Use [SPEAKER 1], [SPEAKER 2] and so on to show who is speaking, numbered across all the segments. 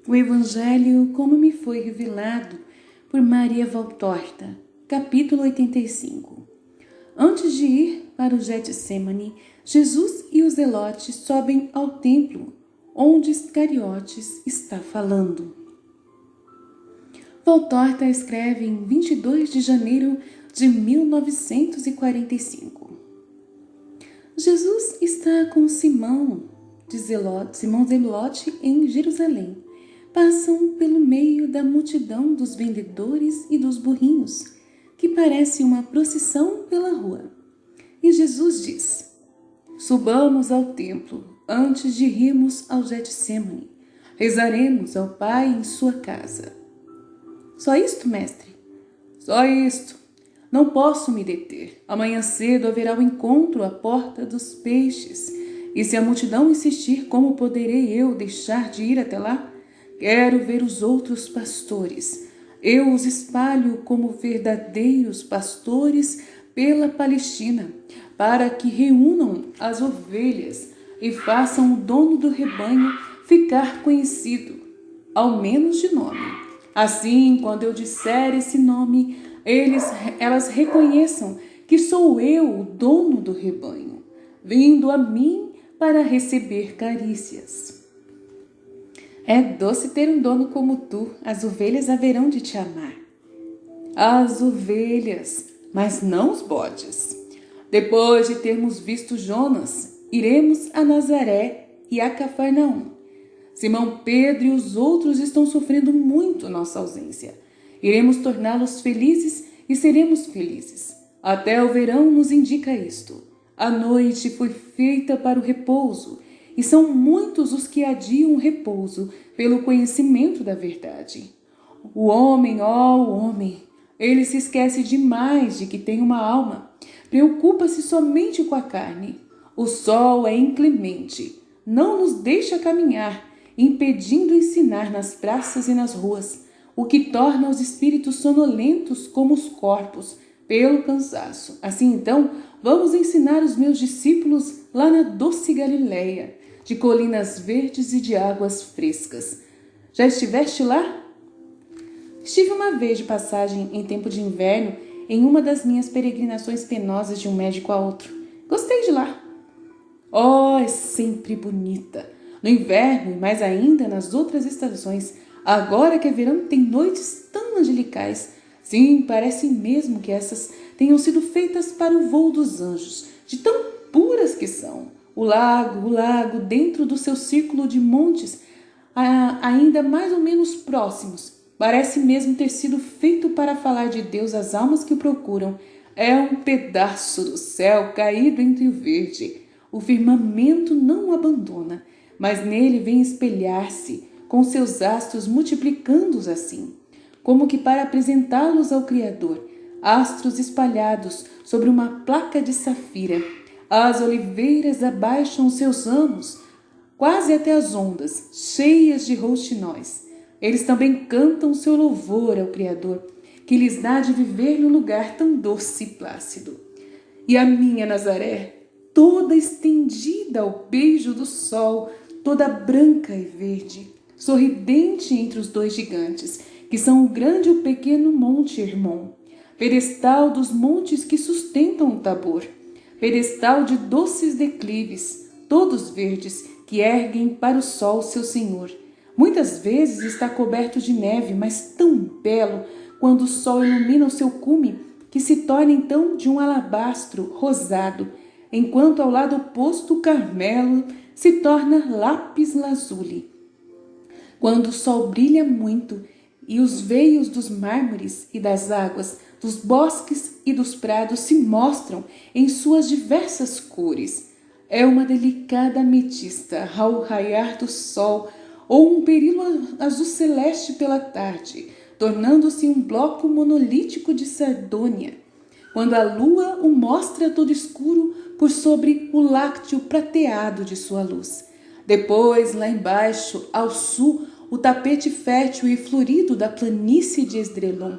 [SPEAKER 1] O Evangelho como me foi revelado por Maria Valtorta, capítulo 85. Antes de ir para o Getsêmani, Jesus e os zelotes sobem ao templo, onde Iscariotes está falando. Valtorta escreve em 22 de janeiro de 1945. Jesus está com Simão Zelote em Jerusalém. Passam pelo meio da multidão dos vendedores e dos burrinhos, que parece uma procissão pela rua. E Jesus diz: subamos ao templo, antes de irmos ao Getsêmani. Rezaremos ao Pai em sua casa. Só isto, mestre? Só isto. Não posso me deter. Amanhã cedo haverá o encontro à porta dos peixes. E se a multidão insistir, como poderei eu deixar de ir até lá? Quero ver os outros pastores. Eu os espalho como verdadeiros pastores pela Palestina, para que reúnam as ovelhas e façam o dono do rebanho ficar conhecido, ao menos de nome. Assim, quando eu disser esse nome, elas reconheçam que sou eu o dono do rebanho, vindo a mim para receber carícias. É doce ter um dono como tu, as ovelhas haverão de te amar. As ovelhas, mas não os bodes. Depois de termos visto Jonas, iremos a Nazaré e a Cafarnaum. Simão Pedro e os outros estão sofrendo muito nossa ausência. Iremos torná-los felizes e seremos felizes. Até o verão nos indica isto. A noite foi feita para o repouso, e são muitos os que adiam o repouso pelo conhecimento da verdade. O homem, o homem, ele se esquece demais de que tem uma alma. Preocupa-se somente com a carne. O sol é inclemente, não nos deixa caminhar, impedindo ensinar nas praças e nas ruas, o que torna os espíritos sonolentos como os corpos, pelo cansaço. Assim então, vamos ensinar os meus discípulos lá na doce Galileia, de colinas verdes e de águas frescas. Já estiveste lá? Estive uma vez de passagem em tempo de inverno em uma das minhas peregrinações penosas de um médico a outro. Gostei de lá. Oh, é sempre bonita. No inverno e mais ainda nas outras estações. Agora que é verão tem noites tão angelicais. Sim, parece mesmo que essas tenham sido feitas para o voo dos anjos, de tão puras que são. O lago, dentro do seu círculo de montes, ainda mais ou menos próximos, parece mesmo ter sido feito para falar de Deus às almas que o procuram. É um pedaço do céu caído entre o verde. O firmamento não o abandona, mas nele vem espelhar-se, com seus astros multiplicando-os assim, como que para apresentá-los ao Criador, astros espalhados sobre uma placa de safira. As oliveiras abaixam seus ramos, quase até as ondas, cheias de rouxinóis. Eles também cantam seu louvor ao Criador, que lhes dá de viver num lugar tão doce e plácido. E a minha Nazaré, toda estendida ao beijo do sol, toda branca e verde, sorridente entre os dois gigantes, que são o grande e o pequeno Monte Hermon, pedestal dos montes que sustentam o Tabor, pedestal de doces declives, todos verdes, que erguem para o sol seu senhor. Muitas vezes está coberto de neve, mas tão belo quando o sol ilumina o seu cume, que se torna então de um alabastro rosado, enquanto ao lado oposto o Carmelo se torna lápis lazuli. Quando o sol brilha muito e os veios dos mármores e das águas, dos bosques e dos prados se mostram em suas diversas cores. É uma delicada ametista ao raiar do sol ou um berilo azul celeste pela tarde, tornando-se um bloco monolítico de sardônia, quando a lua o mostra todo escuro por sobre o lácteo prateado de sua luz. Depois, lá embaixo, ao sul, o tapete fértil e florido da planície de Esdrelon.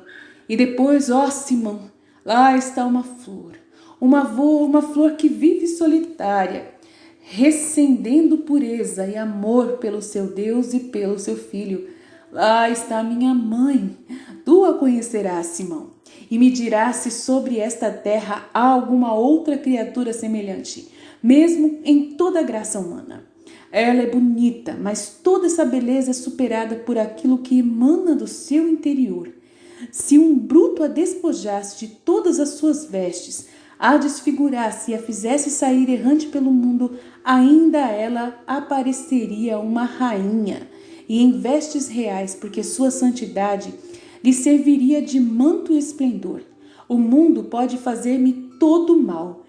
[SPEAKER 1] E depois, ó Simão, lá está uma flor, uma flor que vive solitária, recendendo pureza e amor pelo seu Deus e pelo seu Filho, Lá está minha mãe. Tu a conhecerás, Simão, e me dirás se sobre esta terra há alguma outra criatura semelhante, mesmo em toda a graça humana. Ela é bonita, mas toda essa beleza é superada por aquilo que emana do seu interior. Se um bruto a despojasse de todas as suas vestes, a desfigurasse e a fizesse sair errante pelo mundo, ainda ela apareceria uma rainha, e em vestes reais, porque sua santidade lhe serviria de manto e esplendor. O mundo pode fazer-me todo mal,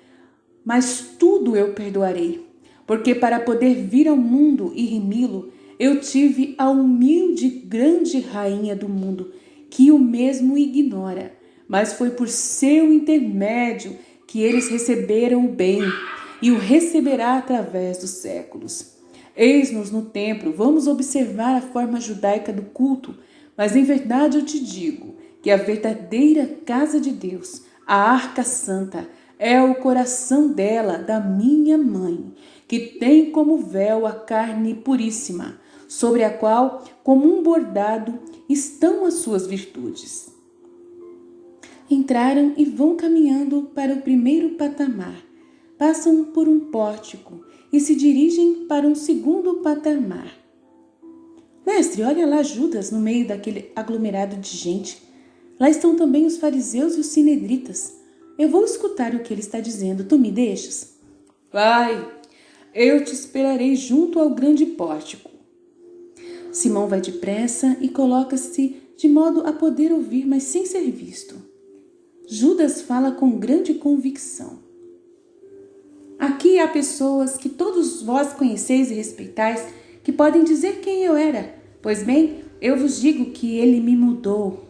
[SPEAKER 1] mas tudo eu perdoarei, porque para poder vir ao mundo e remi-lo, eu tive a humilde grande rainha do mundo, que o mesmo ignora, mas foi por seu intermédio que eles receberam o bem, e o receberá através dos séculos. Eis-nos no templo, vamos observar a forma judaica do culto, mas em verdade eu te digo que a verdadeira casa de Deus, a arca santa, é o coração dela, da minha mãe, que tem como véu a carne puríssima, sobre a qual, como um bordado, estão as suas virtudes. Entraram e vão caminhando para o primeiro patamar. Passam por um pórtico e se dirigem para um segundo patamar. Mestre, olha lá Judas no meio daquele aglomerado de gente. Lá estão também os fariseus e os sinedritas. Eu vou escutar o que ele está dizendo. Tu me deixas? Vai, eu te esperarei junto ao grande pórtico. Simão vai depressa e coloca-se de modo a poder ouvir, mas sem ser visto. Judas fala com grande convicção. Aqui há pessoas que todos vós conheceis e respeitais, que podem dizer quem eu era. Pois bem, eu vos digo que ele me mudou.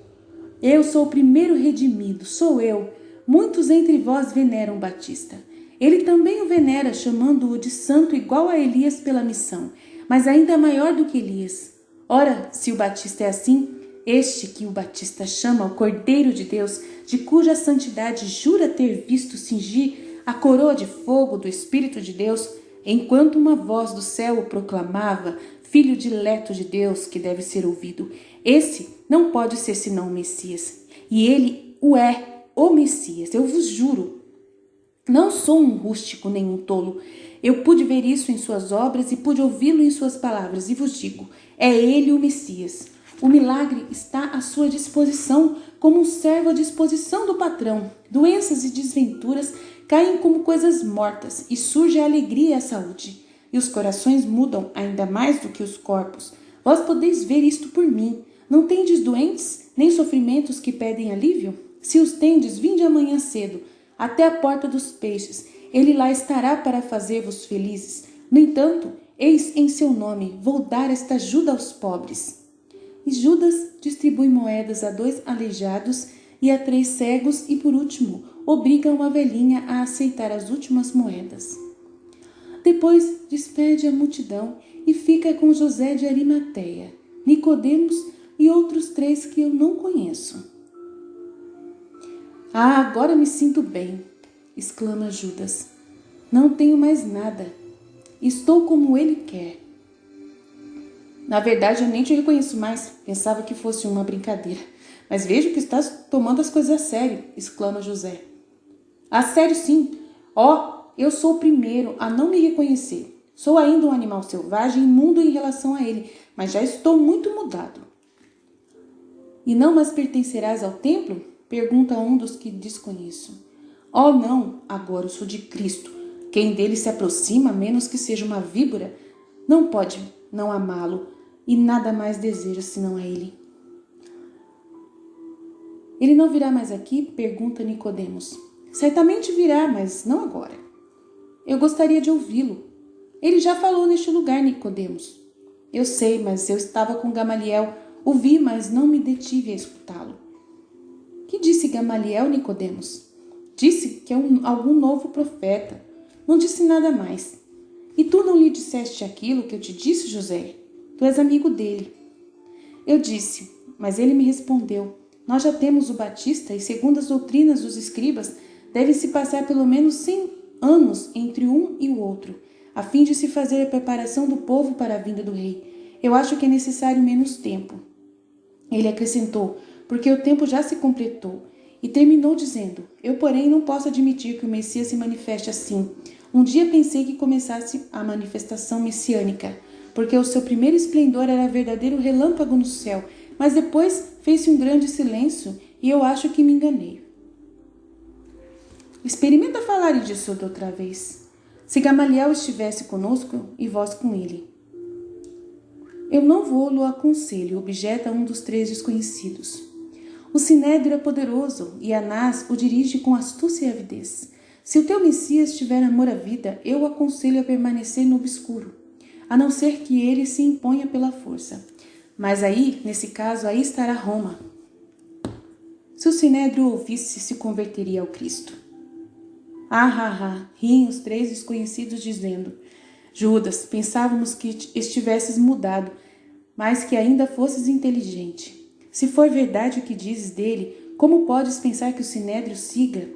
[SPEAKER 1] Eu sou o primeiro redimido, sou eu. Muitos entre vós veneram Batista. Ele também o venera, chamando-o de santo igual a Elias pela missão, mas ainda maior do que Elias. Ora, se o Batista é assim, este que o Batista chama o Cordeiro de Deus, de cuja santidade jura ter visto cingir a coroa de fogo do Espírito de Deus, enquanto uma voz do céu o proclamava, Filho dileto de Deus, que deve ser ouvido. Esse não pode ser senão o Messias, e ele o é, o Messias, eu vos juro. Não sou um rústico nem um tolo. Eu pude ver isso em suas obras e pude ouvi-lo em suas palavras, e vos digo, é ele o Messias. O milagre está à sua disposição, como um servo à disposição do patrão. Doenças e desventuras caem como coisas mortas, e surge a alegria e a saúde. E os corações mudam ainda mais do que os corpos. Vós podeis ver isto por mim. Não tendes doentes, nem sofrimentos que pedem alívio? Se os tendes, vinde amanhã cedo, até a porta dos peixes. Ele lá estará para fazer-vos felizes. No entanto, eis em seu nome, vou dar esta ajuda aos pobres. E Judas distribui moedas a 2 aleijados e a 3 cegos e, por último, obriga uma velhinha a aceitar as últimas moedas. Depois despede a multidão e fica com José de Arimateia, Nicodemos e outros 3 que eu não conheço. Ah, agora me sinto bem, exclama Judas. Não tenho mais nada. Estou como ele quer. Na verdade, eu nem te reconheço mais. Pensava que fosse uma brincadeira. Mas vejo que estás tomando as coisas a sério, exclama José. A sério sim. Eu sou o primeiro a não me reconhecer. Sou ainda um animal selvagem e imundo em relação a ele, mas já estou muito mudado. E não mais pertencerás ao templo? Pergunta um dos que desconheço. Não, agora eu sou de Cristo. Quem dele se aproxima, menos que seja uma víbora, não pode não amá-lo e nada mais deseja senão a ele. Ele não virá mais aqui? Pergunta Nicodemos. Certamente virá, mas não agora. Eu gostaria de ouvi-lo. Ele já falou neste lugar, Nicodemos. Eu sei, mas eu estava com Gamaliel. Ouvi, mas não me detive a escutá-lo. Que disse Gamaliel, Nicodemos? Disse que é algum novo profeta. Não disse nada mais. E tu não lhe disseste aquilo que eu te disse, José? Tu és amigo dele. Eu disse, mas ele me respondeu. Nós já temos o Batista e, segundo as doutrinas dos escribas, deve-se passar pelo menos 100 anos entre um e o outro, a fim de se fazer a preparação do povo para a vinda do rei. Eu acho que é necessário menos tempo. Ele acrescentou: porque o tempo já se completou. E terminou dizendo: eu, porém, não posso admitir que o Messias se manifeste assim. Um dia pensei que começasse a manifestação messiânica, porque o seu primeiro esplendor era verdadeiro relâmpago no céu, mas depois fez-se um grande silêncio e eu acho que me enganei. Experimenta falar disso outra vez. Se Gamaliel estivesse conosco e vós com ele. Eu não vou-lo aconselho, objeta um dos 3 desconhecidos. O sinédrio é poderoso e Anás o dirige com astúcia e avidez. Se o teu Messias tiver amor à vida, eu o aconselho a permanecer no obscuro, a não ser que ele se imponha pela força. Mas aí, nesse caso, aí estará Roma. Se o sinédrio ouvisse, se converteria ao Cristo. Riem os 3 desconhecidos dizendo: Judas, pensávamos que estivesses mudado, mas que ainda fosses inteligente. Se for verdade o que dizes dele, como podes pensar que o sinédrio siga?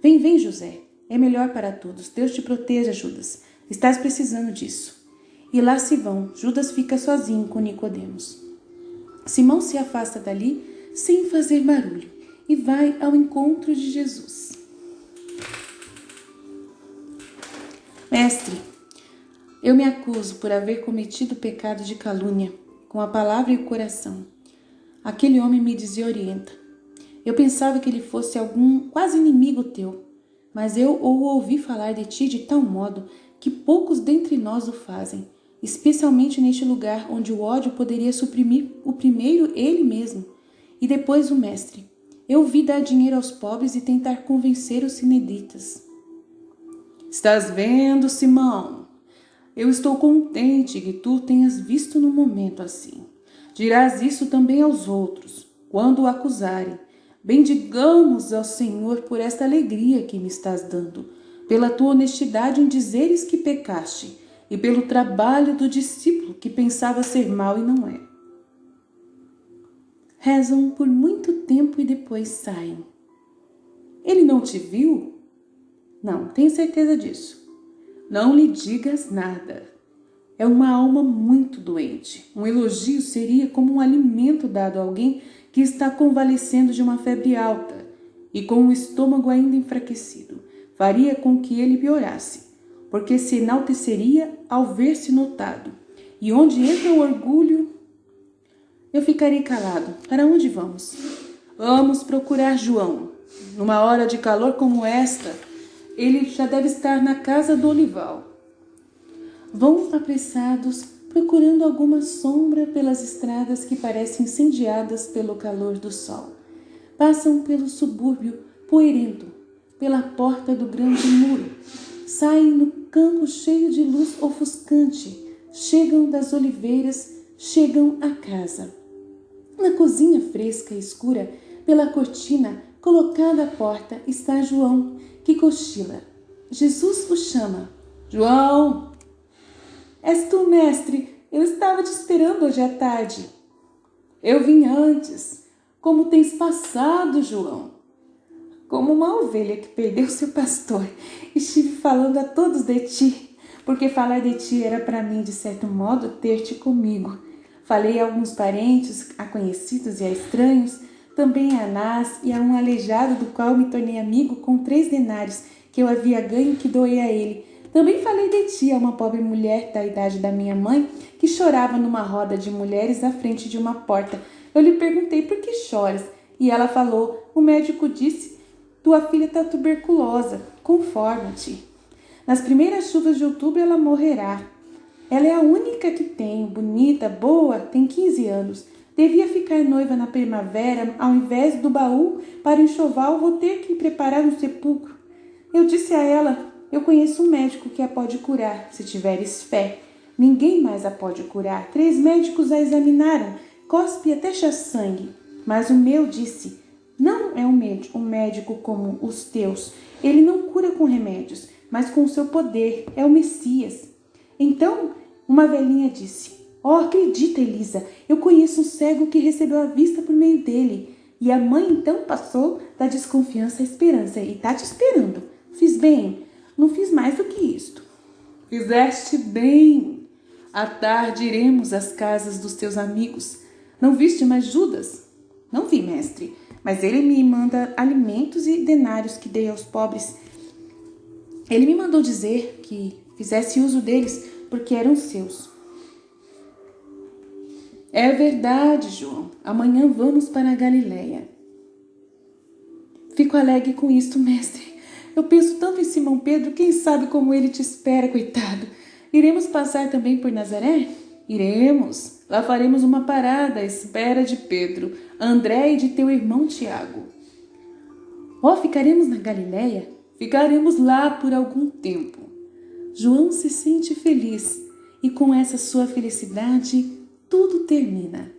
[SPEAKER 1] Vem, José. É melhor para todos. Deus te proteja, Judas. Estás precisando disso. E lá se vão. Judas fica sozinho com Nicodemos. Simão se afasta dali sem fazer barulho e vai ao encontro de Jesus. Mestre, eu me acuso por haver cometido o pecado de calúnia com a palavra e o coração. Aquele homem me desorienta. Eu pensava que ele fosse algum quase inimigo teu, mas eu o ouvi falar de ti de tal modo que poucos dentre nós o fazem, especialmente neste lugar onde o ódio poderia suprimir o primeiro ele mesmo e depois o mestre. Eu vi dar dinheiro aos pobres e tentar convencer os sineditas. Estás vendo, Simão? Eu estou contente que tu tenhas visto no momento assim. Dirás isso também aos outros, quando o acusarem. Bendigamos ao Senhor por esta alegria que me estás dando, pela tua honestidade em dizeres que pecaste, e pelo trabalho do discípulo que pensava ser mau e não é. Rezam por muito tempo e depois saem. Ele não te viu? Não, tenho certeza disso. Não lhe digas nada. É uma alma muito doente. Um elogio seria como um alimento dado a alguém que está convalescendo de uma febre alta e com o estômago ainda enfraquecido. Faria com que ele piorasse, porque se enalteceria ao ver-se notado. E onde entra o orgulho, eu ficarei calado. Para onde vamos? Vamos procurar João. Numa hora de calor como esta, ele já deve estar na casa do olival. Vão apressados, procurando alguma sombra pelas estradas que parecem incendiadas pelo calor do sol. Passam pelo subúrbio poeirento, pela porta do grande muro. Saem no campo cheio de luz ofuscante. Chegam das oliveiras, chegam à casa. Na cozinha fresca e escura, pela cortina colocada à porta, está João, que cochila. Jesus o chama. João! És tu, mestre? Eu estava te esperando hoje à tarde. Eu vim antes. Como tens passado, João? Como uma ovelha que perdeu seu pastor. Estive falando a todos de ti, porque falar de ti era para mim, de certo modo, ter-te comigo. Falei a alguns parentes, a conhecidos e a estranhos, também a Anás e a um aleijado do qual me tornei amigo com 3 denários que eu havia ganho que doei a ele. Também falei de ti a uma pobre mulher da idade da minha mãe que chorava numa roda de mulheres à frente de uma porta. Eu lhe perguntei por que choras e ela falou, o médico disse, tua filha está tuberculosa, conforma-te. Nas primeiras chuvas de outubro ela morrerá. Ela é a única que tenho, bonita, boa, tem 15 anos. Devia ficar noiva na primavera, ao invés do baú para o enxoval vou ter que preparar um sepulcro. Eu disse a ela, eu conheço um médico que a pode curar, se tiveres fé. Ninguém mais a pode curar. 3 médicos a examinaram, cospe até sangue. Mas o meu disse, não é um médico como os teus. Ele não cura com remédios, mas com o seu poder. É o Messias. Então, uma velhinha disse, acredita, Elisa, eu conheço um cego que recebeu a vista por meio dele. E a mãe então passou da desconfiança à esperança. E está te esperando. Fiz bem? Não fiz mais do que isto. Fizeste bem. À tarde iremos às casas dos teus amigos. Não viste mais Judas? Não vi, mestre, mas ele me manda alimentos e denários que dei aos pobres. Ele me mandou dizer que fizesse uso deles porque eram seus. É verdade, João. Amanhã vamos para a Galileia. Fico alegre com isto, mestre. Eu penso tanto em Simão Pedro, quem sabe como ele te espera, coitado. Iremos passar também por Nazaré? Iremos. Lá faremos uma parada à espera de Pedro, André e de teu irmão Tiago. Ficaremos na Galileia? Ficaremos lá por algum tempo. João se sente feliz e com essa sua felicidade tudo termina.